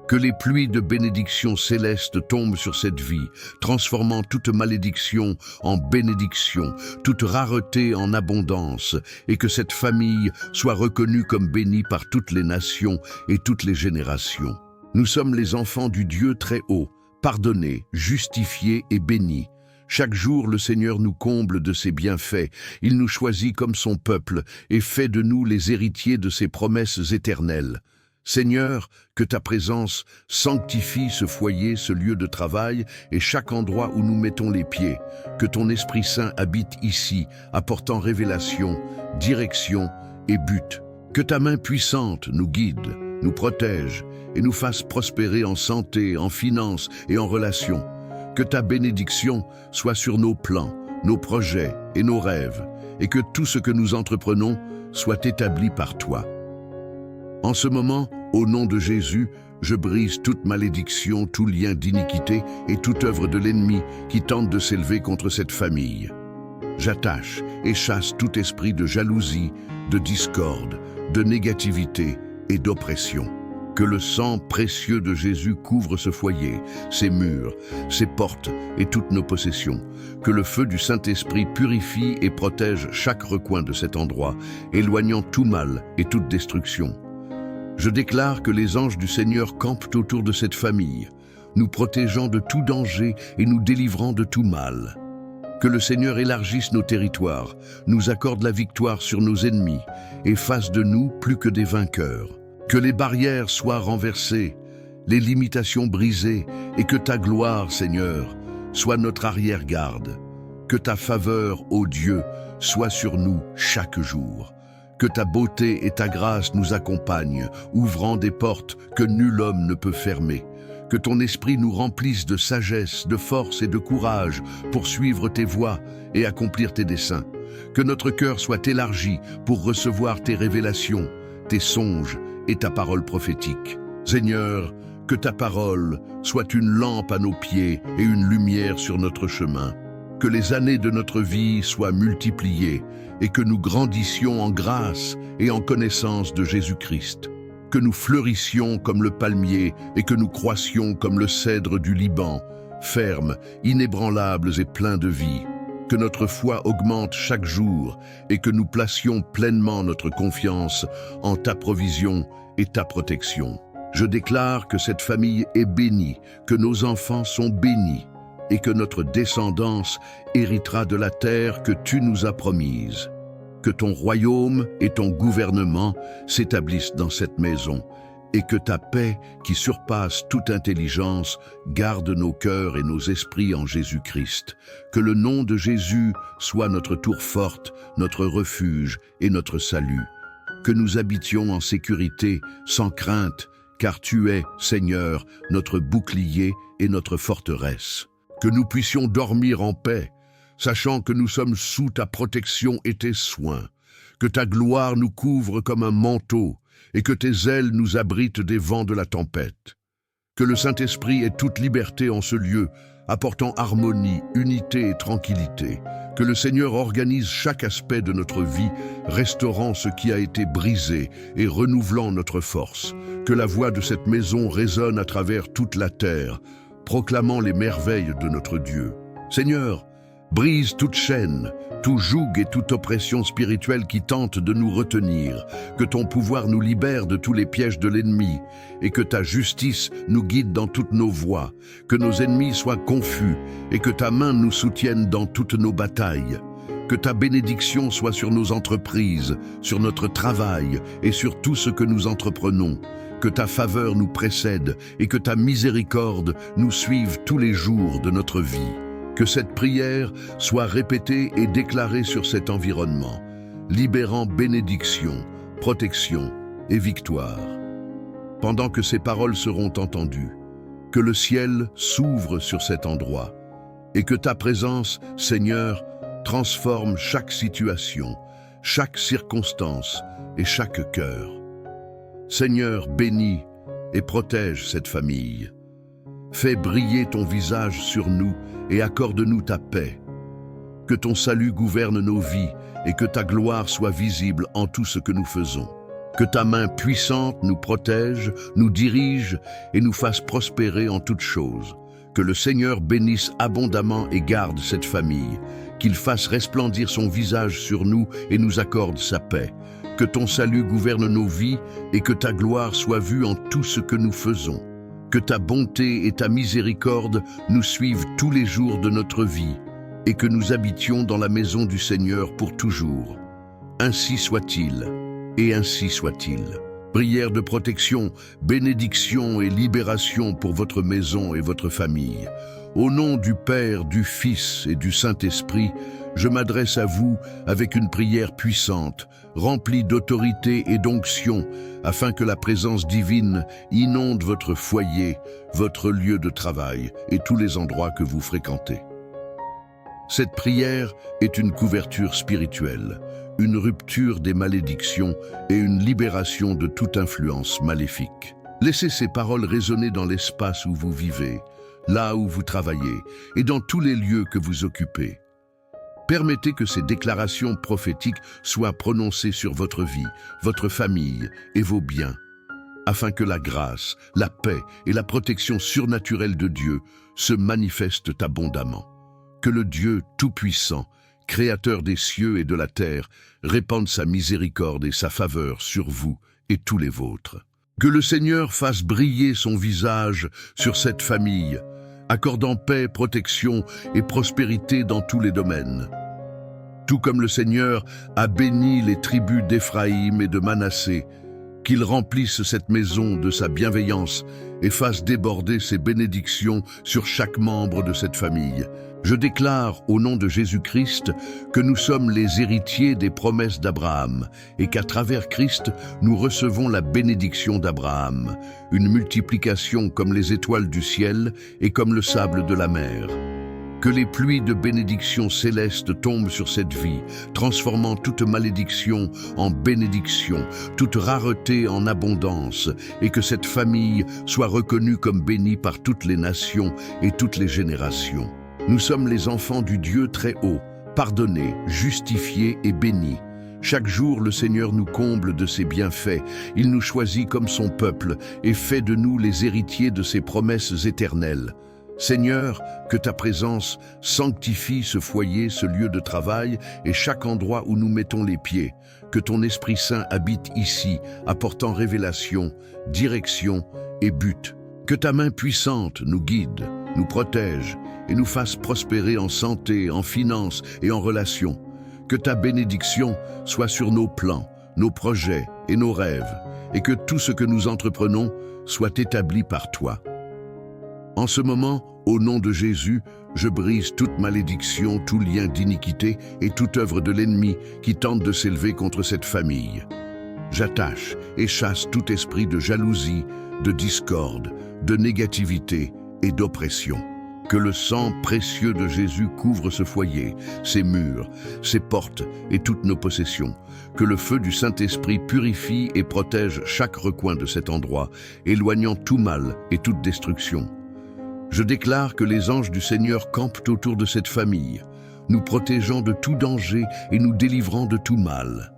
Que les pluies de bénédiction céleste tombent sur cette vie, transformant toute malédiction en bénédiction, toute rareté en abondance, et que cette famille soit reconnue comme bénie par toutes les nations et toutes les générations. Nous sommes les enfants du Dieu très haut, pardonnés, justifiés et bénis. Chaque jour, le Seigneur nous comble de ses bienfaits. Il nous choisit comme son peuple et fait de nous les héritiers de ses promesses éternelles. Seigneur, que ta présence sanctifie ce foyer, ce lieu de travail et chaque endroit où nous mettons les pieds. Que ton Esprit Saint habite ici, apportant révélation, direction et but. Que ta main puissante nous guide, nous protège et nous fasse prospérer en santé, en finances et en relations. Que ta bénédiction soit sur nos plans, nos projets et nos rêves, et que tout ce que nous entreprenons soit établi par toi. En ce moment, au nom de Jésus, je brise toute malédiction, tout lien d'iniquité et toute œuvre de l'ennemi qui tente de s'élever contre cette famille. J'attache et chasse tout esprit de jalousie, de discorde, de négativité et d'oppression. Que le sang précieux de Jésus couvre ce foyer, ses murs, ses portes et toutes nos possessions. Que le feu du Saint-Esprit purifie et protège chaque recoin de cet endroit, éloignant tout mal et toute destruction. Je déclare que les anges du Seigneur campent autour de cette famille, nous protégeant de tout danger et nous délivrant de tout mal. Que le Seigneur élargisse nos territoires, nous accorde la victoire sur nos ennemis et fasse de nous plus que des vainqueurs. Que les barrières soient renversées, les limitations brisées et que ta gloire, Seigneur, soit notre arrière-garde. Que ta faveur, ô Dieu, soit sur nous chaque jour. Que ta beauté et ta grâce nous accompagnent, ouvrant des portes que nul homme ne peut fermer. Que ton esprit nous remplisse de sagesse, de force et de courage pour suivre tes voies et accomplir tes desseins. Que notre cœur soit élargi pour recevoir tes révélations, tes songes et ta parole prophétique. Seigneur, que ta parole soit une lampe à nos pieds et une lumière sur notre chemin. Que les années de notre vie soient multipliées et que nous grandissions en grâce et en connaissance de Jésus-Christ. Que nous fleurissions comme le palmier et que nous croissions comme le cèdre du Liban, fermes, inébranlables et pleins de vie. Que notre foi augmente chaque jour et que nous placions pleinement notre confiance en ta provision et ta protection. Je déclare que cette famille est bénie, que nos enfants sont bénis et que notre descendance héritera de la terre que tu nous as promise. Que ton royaume et ton gouvernement s'établissent dans cette maison et que ta paix, qui surpasse toute intelligence, garde nos cœurs et nos esprits en Jésus-Christ. Que le nom de Jésus soit notre tour forte, notre refuge et notre salut. Que nous habitions en sécurité, sans crainte, car tu es, Seigneur, notre bouclier et notre forteresse. Que nous puissions dormir en paix, sachant que nous sommes sous ta protection et tes soins. Que ta gloire nous couvre comme un manteau, et que tes ailes nous abritent des vents de la tempête. Que le Saint-Esprit ait toute liberté en ce lieu, apportant harmonie, unité et tranquillité. Que le Seigneur organise chaque aspect de notre vie, restaurant ce qui a été brisé et renouvelant notre force. Que la voix de cette maison résonne à travers toute la terre, proclamant les merveilles de notre Dieu. Seigneur, brise toute chaîne, tout joug et toute oppression spirituelle qui tente de nous retenir. Que ton pouvoir nous libère de tous les pièges de l'ennemi et que ta justice nous guide dans toutes nos voies. Que nos ennemis soient confus et que ta main nous soutienne dans toutes nos batailles. Que ta bénédiction soit sur nos entreprises, sur notre travail et sur tout ce que nous entreprenons. Que ta faveur nous précède et que ta miséricorde nous suive tous les jours de notre vie. Que cette prière soit répétée et déclarée sur cet environnement, libérant bénédiction, protection et victoire. Pendant que ces paroles seront entendues, que le ciel s'ouvre sur cet endroit et que ta présence, Seigneur, transforme chaque situation, chaque circonstance et chaque cœur. Seigneur, bénis et protège cette famille. Fais briller ton visage sur nous et accorde-nous ta paix. Que ton salut gouverne nos vies et que ta gloire soit visible en tout ce que nous faisons. Que ta main puissante nous protège, nous dirige et nous fasse prospérer en toutes choses. Que le Seigneur bénisse abondamment et garde cette famille, qu'il fasse resplendir son visage sur nous et nous accorde sa paix. Que ton salut gouverne nos vies et que ta gloire soit vue en tout ce que nous faisons. Que ta bonté et ta miséricorde nous suivent tous les jours de notre vie et que nous habitions dans la maison du Seigneur pour toujours. Ainsi soit-il, et ainsi soit-il. Prière de protection, bénédiction et libération pour votre maison et votre famille. Au nom du Père, du Fils et du Saint-Esprit, je m'adresse à vous avec une prière puissante, remplie d'autorité et d'onction, afin que la présence divine inonde votre foyer, votre lieu de travail et tous les endroits que vous fréquentez. Cette prière est une couverture spirituelle, une rupture des malédictions et une libération de toute influence maléfique. Laissez ces paroles résonner dans l'espace où vous vivez, là où vous travaillez et dans tous les lieux que vous occupez. Permettez que ces déclarations prophétiques soient prononcées sur votre vie, votre famille et vos biens, afin que la grâce, la paix et la protection surnaturelle de Dieu se manifestent abondamment. Que le Dieu Tout-Puissant, Créateur des cieux et de la terre, répande sa miséricorde et sa faveur sur vous et tous les vôtres. Que le Seigneur fasse briller son visage sur cette famille, accordant paix, protection et prospérité dans tous les domaines. Tout comme le Seigneur a béni les tribus d'Éphraïm et de Manassé, qu'il remplisse cette maison de sa bienveillance et fasse déborder ses bénédictions sur chaque membre de cette famille. Je déclare au nom de Jésus-Christ que nous sommes les héritiers des promesses d'Abraham et qu'à travers Christ, nous recevons la bénédiction d'Abraham, une multiplication comme les étoiles du ciel et comme le sable de la mer. Que les pluies de bénédiction céleste tombent sur cette vie, transformant toute malédiction en bénédiction, toute rareté en abondance, et que cette famille soit reconnue comme bénie par toutes les nations et toutes les générations. Nous sommes les enfants du Dieu très haut, pardonnés, justifiés et bénis. Chaque jour, le Seigneur nous comble de ses bienfaits. Il nous choisit comme son peuple et fait de nous les héritiers de ses promesses éternelles. Seigneur, que ta présence sanctifie ce foyer, ce lieu de travail et chaque endroit où nous mettons les pieds. Que ton Esprit Saint habite ici, apportant révélation, direction et but. Que ta main puissante nous guide, nous protège et nous fasse prospérer en santé, en finances et en relations. Que ta bénédiction soit sur nos plans, nos projets et nos rêves, et que tout ce que nous entreprenons soit établi par toi. En ce moment, au nom de Jésus, je brise toute malédiction, tout lien d'iniquité et toute œuvre de l'ennemi qui tente de s'élever contre cette famille. J'attache et chasse tout esprit de jalousie, de discorde, de négativité et d'oppression. Que le sang précieux de Jésus couvre ce foyer, ses murs, ses portes et toutes nos possessions. Que le feu du Saint-Esprit purifie et protège chaque recoin de cet endroit, éloignant tout mal et toute destruction. Je déclare que les anges du Seigneur campent autour de cette famille, nous protégeant de tout danger et nous délivrant de tout mal.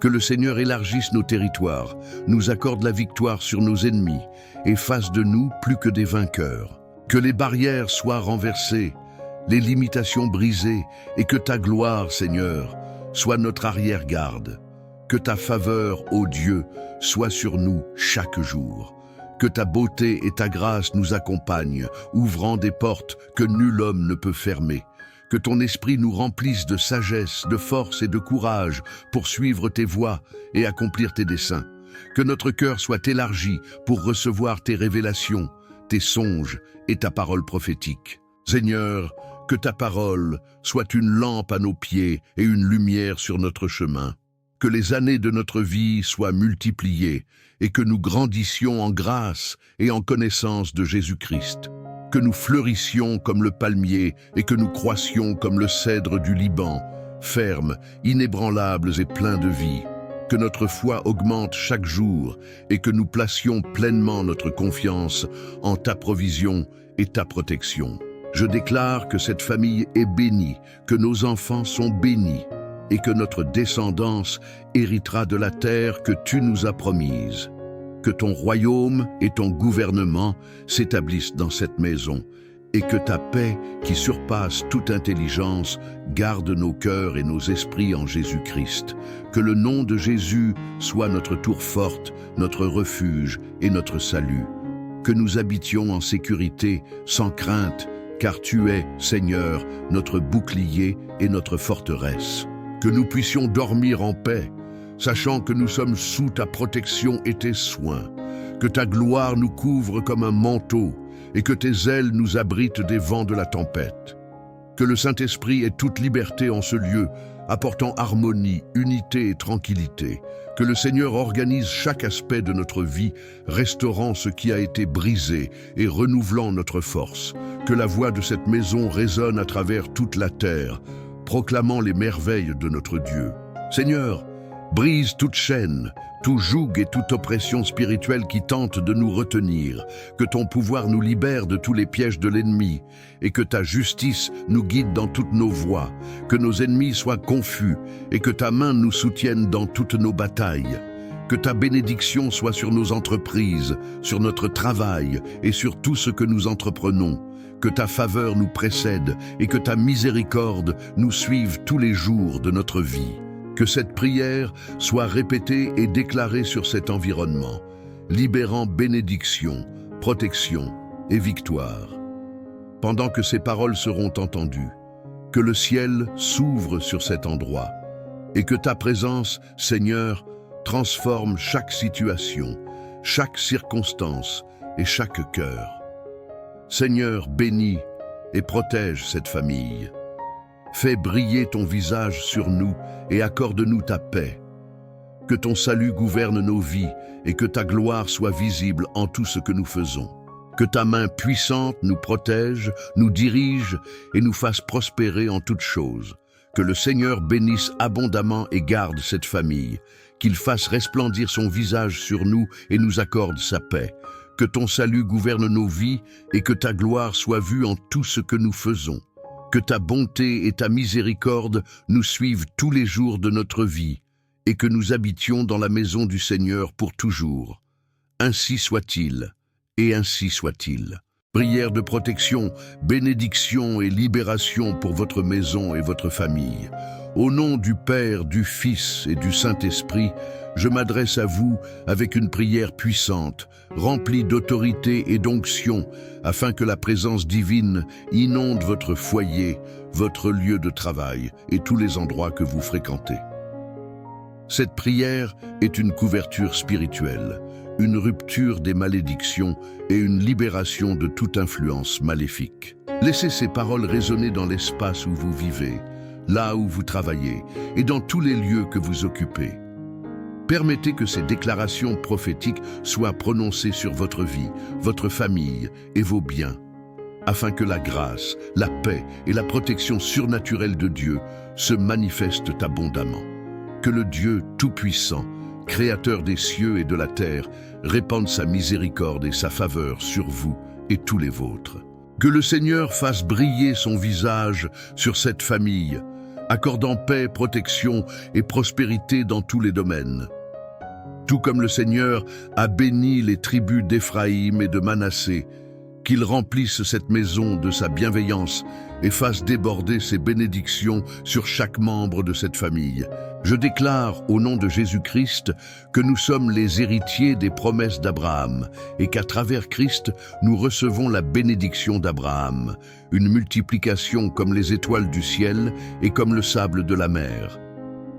Que le Seigneur élargisse nos territoires, nous accorde la victoire sur nos ennemis et fasse de nous plus que des vainqueurs. Que les barrières soient renversées, les limitations brisées et que ta gloire, Seigneur, soit notre arrière-garde. Que ta faveur, ô Dieu, soit sur nous chaque jour. Que ta beauté et ta grâce nous accompagnent, ouvrant des portes que nul homme ne peut fermer. Que ton esprit nous remplisse de sagesse, de force et de courage pour suivre tes voies et accomplir tes desseins. Que notre cœur soit élargi pour recevoir tes révélations, tes songes et ta parole prophétique. Seigneur, que ta parole soit une lampe à nos pieds et une lumière sur notre chemin. Que les années de notre vie soient multipliées et que nous grandissions en grâce et en connaissance de Jésus-Christ. Que nous fleurissions comme le palmier et que nous croissions comme le cèdre du Liban, fermes, inébranlables et pleins de vie. Que notre foi augmente chaque jour et que nous placions pleinement notre confiance en ta provision et ta protection. Je déclare que cette famille est bénie, que nos enfants sont bénis et que notre descendance héritera de la terre que tu nous as promise. Que ton royaume et ton gouvernement s'établissent dans cette maison et que ta paix, qui surpasse toute intelligence, garde nos cœurs et nos esprits en Jésus-Christ. Que le nom de Jésus soit notre tour forte, notre refuge et notre salut. que nous habitions en sécurité, sans crainte, car tu es, Seigneur, notre bouclier et notre forteresse. Que nous puissions dormir en paix, sachant que nous sommes sous ta protection et tes soins, que ta gloire nous couvre comme un manteau et que tes ailes nous abritent des vents de la tempête. Que le Saint-Esprit ait toute liberté en ce lieu, apportant harmonie, unité et tranquillité. Que le Seigneur organise chaque aspect de notre vie, restaurant ce qui a été brisé et renouvelant notre force. Que la voix de cette maison résonne à travers toute la terre, proclamant les merveilles de notre Dieu. Seigneur, brise toute chaîne, tout joug et toute oppression spirituelle qui tente de nous retenir, que ton pouvoir nous libère de tous les pièges de l'ennemi et que ta justice nous guide dans toutes nos voies, que nos ennemis soient confus et que ta main nous soutienne dans toutes nos batailles. Que ta bénédiction soit sur nos entreprises, sur notre travail et sur tout ce que nous entreprenons. Que ta faveur nous précède et que ta miséricorde nous suive tous les jours de notre vie. Que cette prière soit répétée et déclarée sur cet environnement, libérant bénédiction, protection et victoire. Pendant que ces paroles seront entendues, que le ciel s'ouvre sur cet endroit et que ta présence, Seigneur, transforme chaque situation, chaque circonstance et chaque cœur. Seigneur, bénis et protège cette famille. Fais briller ton visage sur nous et accorde-nous ta paix. Que ton salut gouverne nos vies et que ta gloire soit visible en tout ce que nous faisons. Que ta main puissante nous protège, nous dirige et nous fasse prospérer en toutes choses. Que le Seigneur bénisse abondamment et garde cette famille, qu'il fasse resplendir son visage sur nous et nous accorde sa paix. Que ton salut gouverne nos vies et que ta gloire soit vue en tout ce que nous faisons. Que ta bonté et ta miséricorde nous suivent tous les jours de notre vie et que nous habitions dans la maison du Seigneur pour toujours. Ainsi soit-il, et ainsi soit-il. Prière de protection, bénédiction et libération pour votre maison et votre famille. Au nom du Père, du Fils et du Saint-Esprit, je m'adresse à vous avec une prière puissante, remplie d'autorité et d'onction, afin que la présence divine inonde votre foyer, votre lieu de travail et tous les endroits que vous fréquentez. Cette prière est une couverture spirituelle, une rupture des malédictions et une libération de toute influence maléfique. Laissez ces paroles résonner dans l'espace où vous vivez, là où vous travaillez et dans tous les lieux que vous occupez. Permettez que ces déclarations prophétiques soient prononcées sur votre vie, votre famille et vos biens, afin que la grâce, la paix et la protection surnaturelle de Dieu se manifestent abondamment. Que le Dieu Tout-Puissant, Créateur des cieux et de la terre, répande sa miséricorde et sa faveur sur vous et tous les vôtres. Que le Seigneur fasse briller son visage sur cette famille, accordant paix, protection et prospérité dans tous les domaines. Tout comme le Seigneur a béni les tribus d'Éphraïm et de Manassé, qu'il remplisse cette maison de sa bienveillance et fasse déborder ses bénédictions sur chaque membre de cette famille. Je déclare au nom de Jésus-Christ que nous sommes les héritiers des promesses d'Abraham et qu'à travers Christ, nous recevons la bénédiction d'Abraham, une multiplication comme les étoiles du ciel et comme le sable de la mer.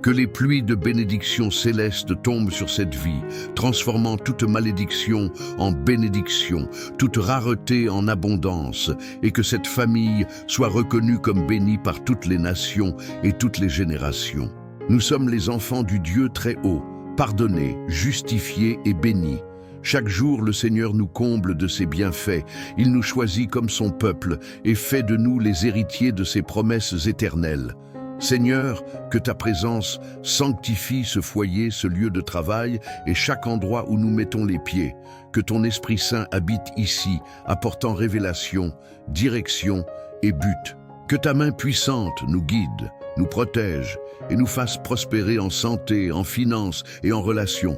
Que les pluies de bénédiction céleste tombent sur cette vie, transformant toute malédiction en bénédiction, toute rareté en abondance, et que cette famille soit reconnue comme bénie par toutes les nations et toutes les générations. Nous sommes les enfants du Dieu très haut, pardonnés, justifiés et bénis. Chaque jour, le Seigneur nous comble de ses bienfaits. Il nous choisit comme son peuple et fait de nous les héritiers de ses promesses éternelles. Seigneur, que ta présence sanctifie ce foyer, ce lieu de travail et chaque endroit où nous mettons les pieds. Que ton Esprit Saint habite ici, apportant révélation, direction et but. Que ta main puissante nous guide, nous protège et nous fasse prospérer en santé, en finances et en relations.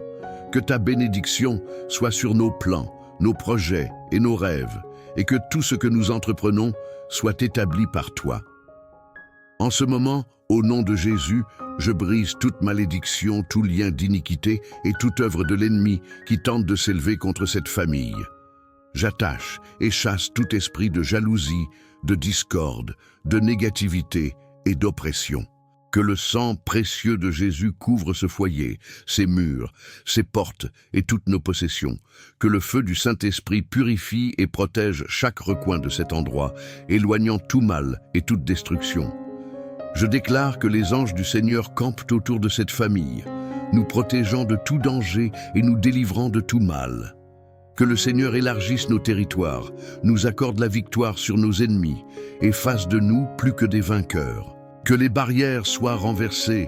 Que ta bénédiction soit sur nos plans, nos projets et nos rêves, et que tout ce que nous entreprenons soit établi par toi. En ce moment, au nom de Jésus, je brise toute malédiction, tout lien d'iniquité et toute œuvre de l'ennemi qui tente de s'élever contre cette famille. J'attache et chasse tout esprit de jalousie, de discorde, de négativité et d'oppression. Que le sang précieux de Jésus couvre ce foyer, ses murs, ses portes et toutes nos possessions. Que le feu du Saint-Esprit purifie et protège chaque recoin de cet endroit, éloignant tout mal et toute destruction. Je déclare que les anges du Seigneur campent autour de cette famille, nous protégeant de tout danger et nous délivrant de tout mal. Que le Seigneur élargisse nos territoires, nous accorde la victoire sur nos ennemis et fasse de nous plus que des vainqueurs. Que les barrières soient renversées,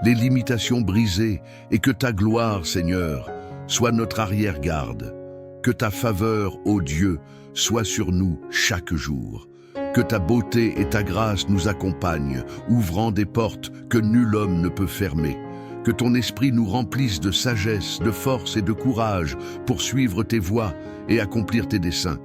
les limitations brisées, et que ta gloire, Seigneur, soit notre arrière-garde. Que ta faveur, ô Dieu, soit sur nous chaque jour. Que ta beauté et ta grâce nous accompagnent, ouvrant des portes que nul homme ne peut fermer. Que ton esprit nous remplisse de sagesse, de force et de courage pour suivre tes voies et accomplir tes desseins.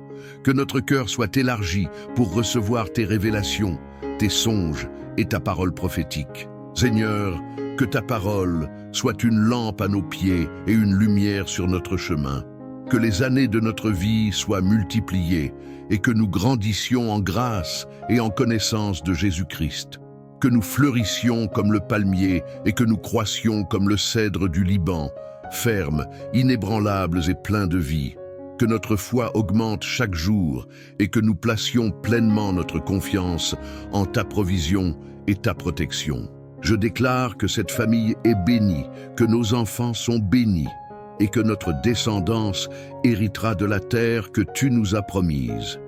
Que notre cœur soit élargi pour recevoir tes révélations, tes songes et ta parole prophétique. Seigneur, que ta parole soit une lampe à nos pieds et une lumière sur notre chemin. Que les années de notre vie soient multipliées et que nous grandissions en grâce et en connaissance de Jésus-Christ. Que nous fleurissions comme le palmier et que nous croissions comme le cèdre du Liban, fermes, inébranlables et pleins de vie. Que notre foi augmente chaque jour et que nous placions pleinement notre confiance en ta provision et ta protection. Je déclare que cette famille est bénie, que nos enfants sont bénis et que notre descendance héritera de la terre que tu nous as promise.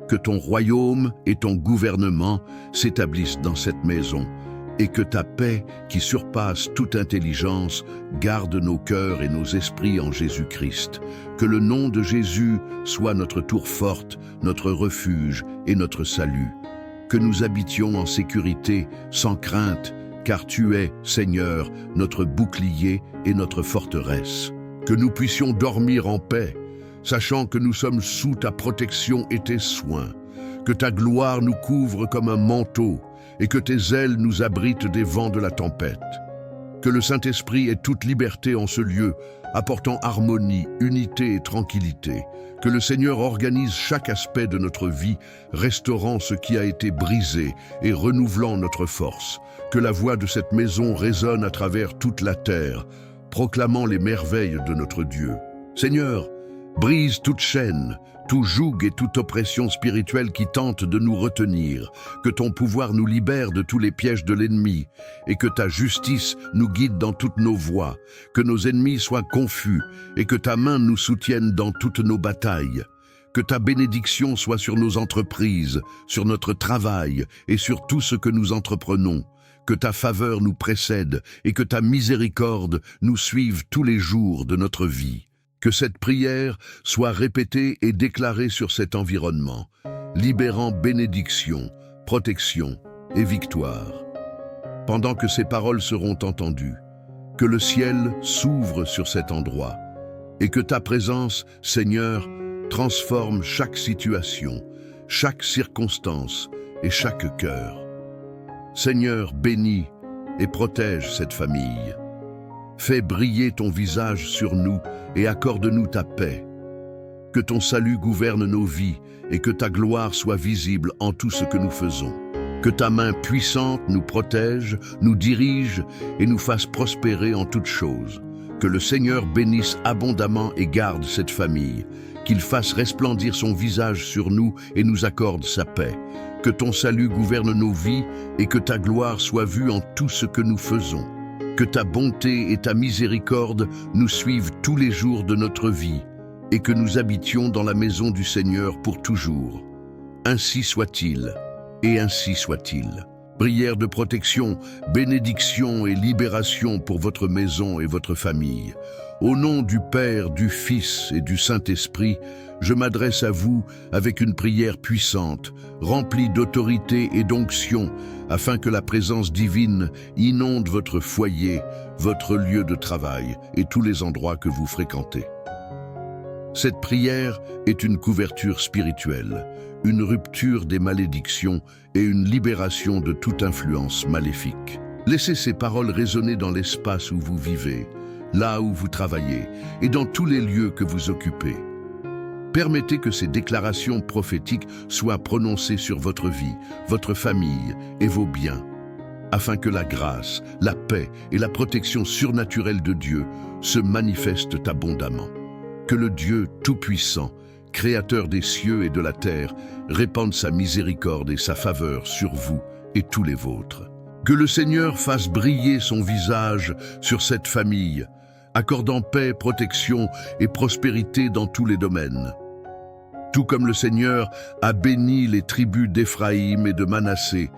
Que ton royaume et ton gouvernement s'établissent dans cette maison et que ta paix, qui surpasse toute intelligence, garde nos cœurs et nos esprits en Jésus-Christ. Que le nom de Jésus soit notre tour forte, notre refuge et notre salut. Que nous habitions en sécurité, sans crainte, car tu es, Seigneur, notre bouclier et notre forteresse. Que nous puissions dormir en paix, sachant que nous sommes sous ta protection et tes soins. Que ta gloire nous couvre comme un manteau, et que tes ailes nous abritent des vents de la tempête. Que le Saint-Esprit ait toute liberté en ce lieu, apportant harmonie, unité et tranquillité. Que le Seigneur organise chaque aspect de notre vie, restaurant ce qui a été brisé et renouvelant notre force. Que la voix de cette maison résonne à travers toute la terre, proclamant les merveilles de notre Dieu. Seigneur, brise toute chaîne, tout joug et toute oppression spirituelle qui tente de nous retenir. Que ton pouvoir nous libère de tous les pièges de l'ennemi et que ta justice nous guide dans toutes nos voies. Que nos ennemis soient confus et que ta main nous soutienne dans toutes nos batailles. Que ta bénédiction soit sur nos entreprises, sur notre travail et sur tout ce que nous entreprenons. Que ta faveur nous précède et que ta miséricorde nous suive tous les jours de notre vie. Que cette prière soit répétée et déclarée sur cet environnement, libérant bénédiction, protection et victoire. Pendant que ces paroles seront entendues, que le ciel s'ouvre sur cet endroit et que ta présence, Seigneur, transforme chaque situation, chaque circonstance et chaque cœur. Seigneur, bénis et protège cette famille. Fais briller ton visage sur nous et accorde-nous ta paix. Que ton salut gouverne nos vies et que ta gloire soit visible en tout ce que nous faisons. Que ta main puissante nous protège, nous dirige et nous fasse prospérer en toutes choses. Que le Seigneur bénisse abondamment et garde cette famille. Qu'il fasse resplendir son visage sur nous et nous accorde sa paix. Que ton salut gouverne nos vies et que ta gloire soit vue en tout ce que nous faisons. Que ta bonté et ta miséricorde nous suivent tous les jours de notre vie et que nous habitions dans la maison du Seigneur pour toujours. Ainsi soit-il, et ainsi soit-il. Prière de protection, bénédiction et libération pour votre maison et votre famille. Au nom du Père, du Fils et du Saint-Esprit, je m'adresse à vous avec une prière puissante, remplie d'autorité et d'onction, afin que la présence divine inonde votre foyer, votre lieu de travail et tous les endroits que vous fréquentez. Cette prière est une couverture spirituelle, une rupture des malédictions et une libération de toute influence maléfique. Laissez ces paroles résonner dans l'espace où vous vivez, là où vous travaillez et dans tous les lieux que vous occupez. Permettez que ces déclarations prophétiques soient prononcées sur votre vie, votre famille et vos biens, afin que la grâce, la paix et la protection surnaturelle de Dieu se manifestent abondamment. Que le Dieu Tout-Puissant, Créateur des cieux et de la terre, répande sa miséricorde et sa faveur sur vous et tous les vôtres. Que le Seigneur fasse briller son visage sur cette famille, accordant paix, protection et prospérité dans tous les domaines. Tout comme le Seigneur a béni les tribus d'Éphraïm et de Manassé,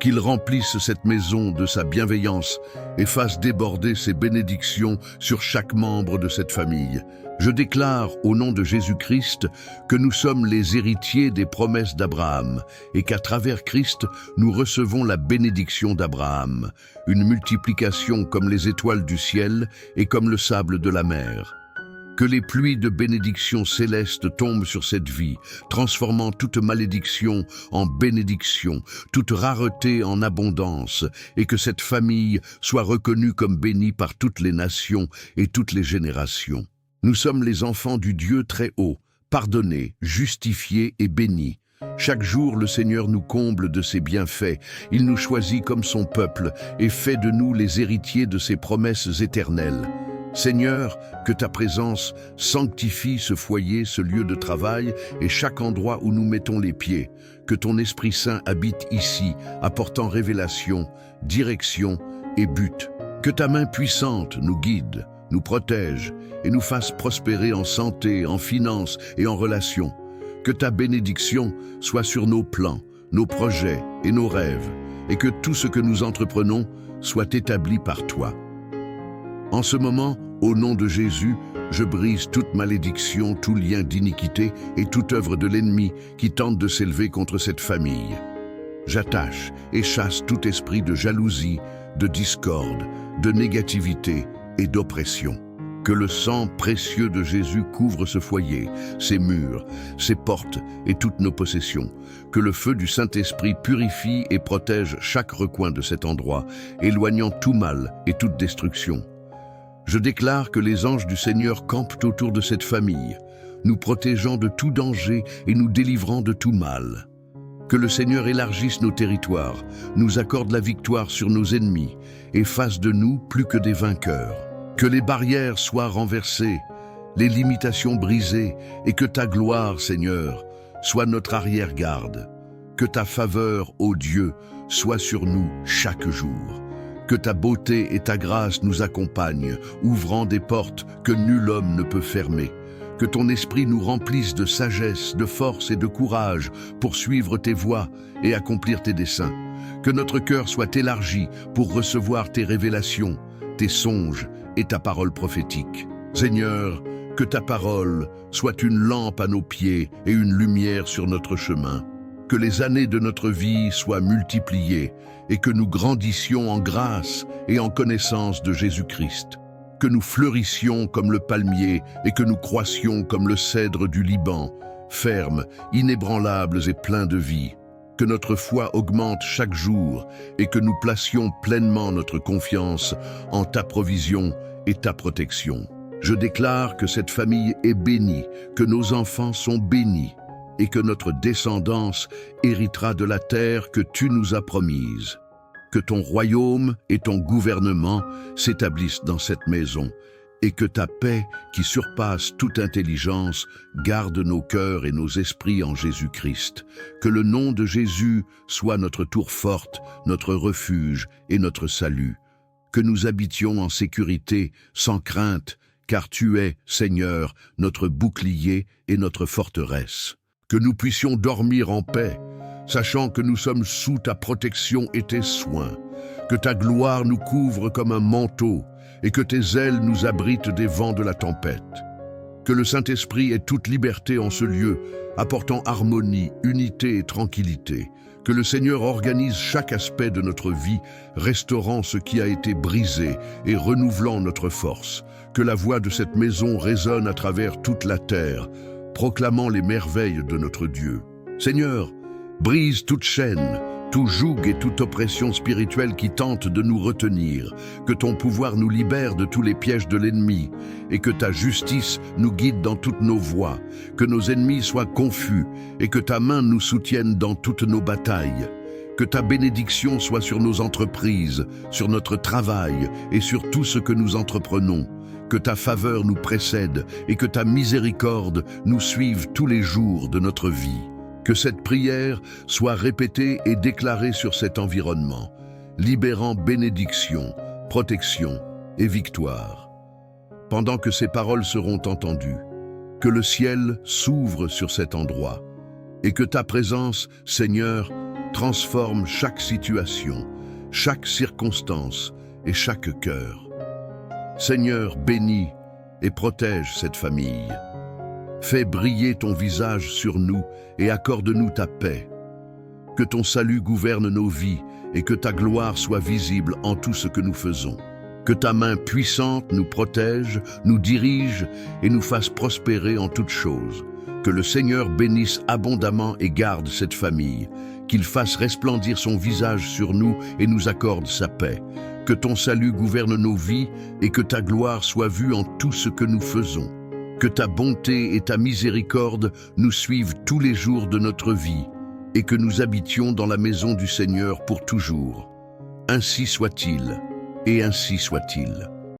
qu'il remplisse cette maison de sa bienveillance et fasse déborder ses bénédictions sur chaque membre de cette famille. Je déclare au nom de Jésus-Christ que nous sommes les héritiers des promesses d'Abraham et qu'à travers Christ, nous recevons la bénédiction d'Abraham, une multiplication comme les étoiles du ciel et comme le sable de la mer. Que les pluies de bénédiction céleste tombent sur cette vie, transformant toute malédiction en bénédiction, toute rareté en abondance, et que cette famille soit reconnue comme bénie par toutes les nations et toutes les générations. Nous sommes les enfants du Dieu très haut, pardonnés, justifiés et bénis. Chaque jour, le Seigneur nous comble de ses bienfaits. Il nous choisit comme son peuple et fait de nous les héritiers de ses promesses éternelles. Seigneur, que ta présence sanctifie ce foyer, ce lieu de travail et chaque endroit où nous mettons les pieds. Que ton Esprit Saint habite ici, apportant révélation, direction et but. Que ta main puissante nous guide, nous protège et nous fasse prospérer en santé, en finances et en relations. Que ta bénédiction soit sur nos plans, nos projets et nos rêves, et que tout ce que nous entreprenons soit établi par toi. En ce moment, au nom de Jésus, je brise toute malédiction, tout lien d'iniquité et toute œuvre de l'ennemi qui tente de s'élever contre cette famille. J'attache et chasse tout esprit de jalousie, de discorde, de négativité et d'oppression. Que le sang précieux de Jésus couvre ce foyer, ses murs, ses portes et toutes nos possessions. Que le feu du Saint-Esprit purifie et protège chaque recoin de cet endroit, éloignant tout mal et toute destruction. Je déclare que les anges du Seigneur campent autour de cette famille, nous protégeant de tout danger et nous délivrant de tout mal. Que le Seigneur élargisse nos territoires, nous accorde la victoire sur nos ennemis et fasse de nous plus que des vainqueurs. Que les barrières soient renversées, les limitations brisées et que ta gloire, Seigneur, soit notre arrière-garde. Que ta faveur, ô Dieu, soit sur nous chaque jour. Que ta beauté et ta grâce nous accompagnent, ouvrant des portes que nul homme ne peut fermer. Que ton esprit nous remplisse de sagesse, de force et de courage pour suivre tes voies et accomplir tes desseins. Que notre cœur soit élargi pour recevoir tes révélations, tes songes et ta parole prophétique. Seigneur, que ta parole soit une lampe à nos pieds et une lumière sur notre chemin. Que les années de notre vie soient multipliées et que nous grandissions en grâce et en connaissance de Jésus-Christ. Que nous fleurissions comme le palmier et que nous croissions comme le cèdre du Liban, fermes, inébranlables et pleins de vie. Que notre foi augmente chaque jour et que nous placions pleinement notre confiance en ta provision et ta protection. Je déclare que cette famille est bénie, que nos enfants sont bénis et que notre descendance héritera de la terre que tu nous as promise. Que ton royaume et ton gouvernement s'établissent dans cette maison et que ta paix, qui surpasse toute intelligence, garde nos cœurs et nos esprits en Jésus-Christ. Que le nom de Jésus soit notre tour forte, notre refuge et notre salut. Que nous habitions en sécurité, sans crainte, car tu es, Seigneur, notre bouclier et notre forteresse. Que nous puissions dormir en paix, sachant que nous sommes sous ta protection et tes soins. Que ta gloire nous couvre comme un manteau et que tes ailes nous abritent des vents de la tempête. Que le Saint-Esprit ait toute liberté en ce lieu, apportant harmonie, unité et tranquillité. Que le Seigneur organise chaque aspect de notre vie, restaurant ce qui a été brisé et renouvelant notre force. Que la voix de cette maison résonne à travers toute la terre, proclamant les merveilles de notre Dieu. Seigneur, brise toute chaîne, tout joug et toute oppression spirituelle qui tente de nous retenir, que ton pouvoir nous libère de tous les pièges de l'ennemi, et que ta justice nous guide dans toutes nos voies, que nos ennemis soient confus, et que ta main nous soutienne dans toutes nos batailles. Que ta bénédiction soit sur nos entreprises, sur notre travail et sur tout ce que nous entreprenons. Que ta faveur nous précède et que ta miséricorde nous suive tous les jours de notre vie. Que cette prière soit répétée et déclarée sur cet environnement, libérant bénédiction, protection et victoire. Pendant que ces paroles seront entendues, que le ciel s'ouvre sur cet endroit et que ta présence, Seigneur, transforme chaque situation, chaque circonstance et chaque cœur. Seigneur, bénis et protège cette famille. Fais briller ton visage sur nous et accorde-nous ta paix. Que ton salut gouverne nos vies et que ta gloire soit visible en tout ce que nous faisons. Que ta main puissante nous protège, nous dirige et nous fasse prospérer en toutes choses. Que le Seigneur bénisse abondamment et garde cette famille, qu'il fasse resplendir son visage sur nous et nous accorde sa paix. Que ton salut gouverne nos vies et que ta gloire soit vue en tout ce que nous faisons. Que ta bonté et ta miséricorde nous suivent tous les jours de notre vie et que nous habitions dans la maison du Seigneur pour toujours. Ainsi soit-il, et ainsi soit-il.